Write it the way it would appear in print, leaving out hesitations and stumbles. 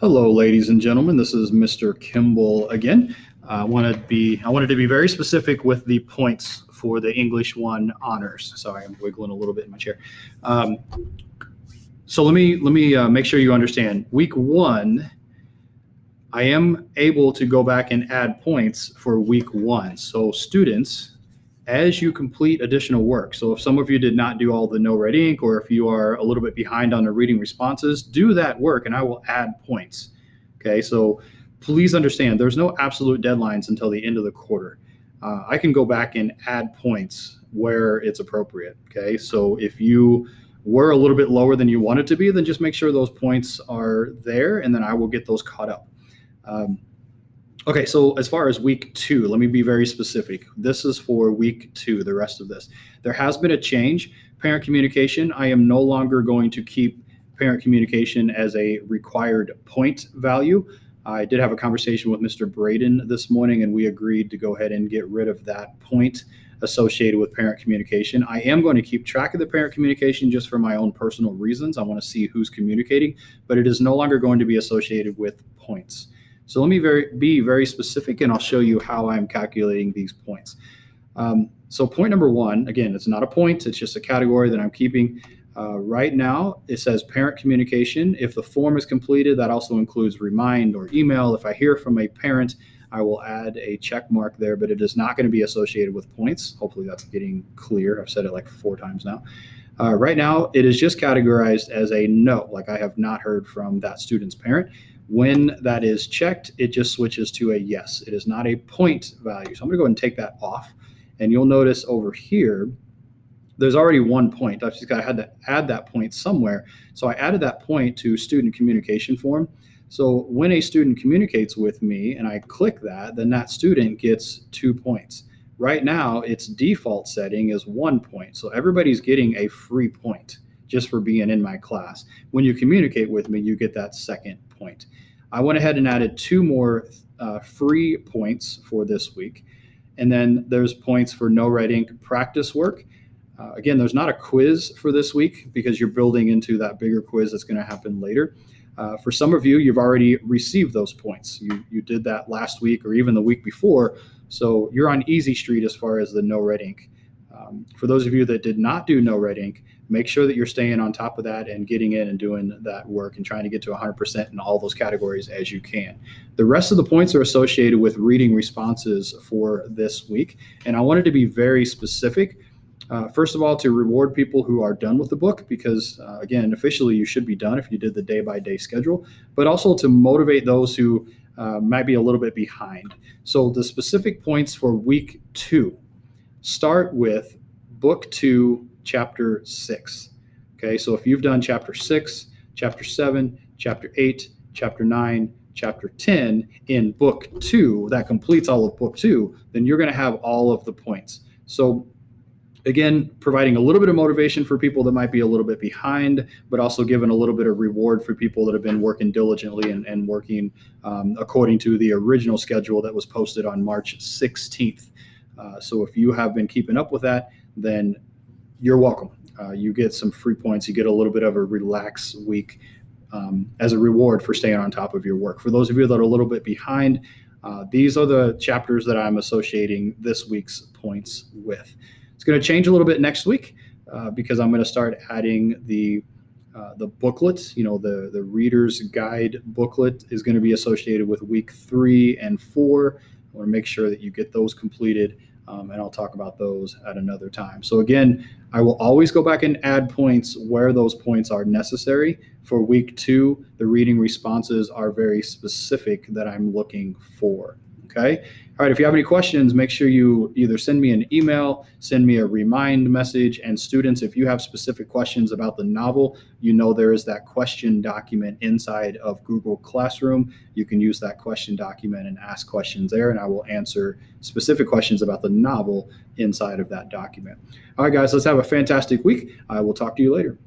Hello, ladies and gentlemen. This is Mr. Kimball again. I wanted to be very specific with the points for the English 1 honors. Sorry, I'm wiggling a little bit in my chair. So let me make sure you understand. Week 1, I am able to go back and add points for week 1. So students, as you complete additional work, so if some of you did not do all the no red ink, or if you are a little bit behind on the reading responses, do that work and I will add points. Okay, so please understand there's no absolute deadlines until the end of the quarter. I can go back and add points where it's appropriate. Okay, so if you were a little bit lower than you wanted to be, then just make sure those points are there and then I will get those caught up. Okay, so as far as week 2, let me be very specific. This is for week 2, the rest of this. There has been a change. Parent communication, I am no longer going to keep parent communication as a required point value. I did have a conversation with Mr. Braden this morning, and we agreed to go ahead and get rid of that point associated with parent communication. I am going to keep track of the parent communication just for my own personal reasons. I want to see who's communicating, but it is no longer going to be associated with points. So let me be very specific, and I'll show you how I'm calculating these points. So point number 1, again, it's not a point, it's just a category that I'm keeping. Right now, it says parent communication. If the form is completed, that also includes remind or email. If I hear from a parent, I will add a check mark there, but it is not going to be associated with points. Hopefully that's getting clear. I've said it like 4 times now. Right now, it is just categorized as a no, like I have not heard from that student's parent. When that is checked, it just switches to a yes. It is not a point value. So I'm going to go ahead and take that off. And you'll notice over here, there's already 1 point. I had to add that point somewhere. So I added that point to student communication form. So when a student communicates with me and I click that, then that student gets 2 points. Right now, its default setting is 1 point. So everybody's getting a free point just for being in my class. When you communicate with me, you get that second point. I went ahead and added 2 more free points for this week. And then there's points for no red ink practice work. Again, there's not a quiz for this week because you're building into that bigger quiz that's going to happen later. For some of you, you've already received those points. You did that last week or even the week before. So you're on easy street as far as the no red ink. For those of you that did not do no red ink, make sure that you're staying on top of that and getting in and doing that work and trying to get to 100% in all those categories as you can. The rest of the points are associated with reading responses for this week. And I wanted to be very specific. First of all, to reward people who are done with the book, because again, officially you should be done if you did the day-by-day schedule, but also to motivate those who might be a little bit behind. So the specific points for week 2 start with book 2, chapter 6. Okay, so if you've done chapter 6, chapter 7, chapter 8, chapter 9, chapter 10 in book 2, that completes all of book 2, then you're going to have all of the points. So again, providing a little bit of motivation for people that might be a little bit behind, but also giving a little bit of reward for people that have been working diligently and working according to the original schedule that was posted on March 16th. So if you have been keeping up with that, then you're welcome. You get some free points. You get a little bit of a relax week as a reward for staying on top of your work. For those of you that are a little bit behind, these are the chapters that I'm associating this week's points with. It's going to change a little bit next week because I'm going to start adding the booklet. You know, the reader's guide booklet is going to be associated with week 3 and 4. I want to make sure that you get those completed, and I'll talk about those at another time. So again, I will always go back and add points where those points are necessary. For week 2, the reading responses are very specific that I'm looking for. Okay. All right. If you have any questions, make sure you either send me an email, send me a remind message. And students, if you have specific questions about the novel, you know there is that question document inside of Google Classroom. You can use that question document and ask questions there, and I will answer specific questions about the novel inside of that document. All right, guys, let's have a fantastic week. I will talk to you later.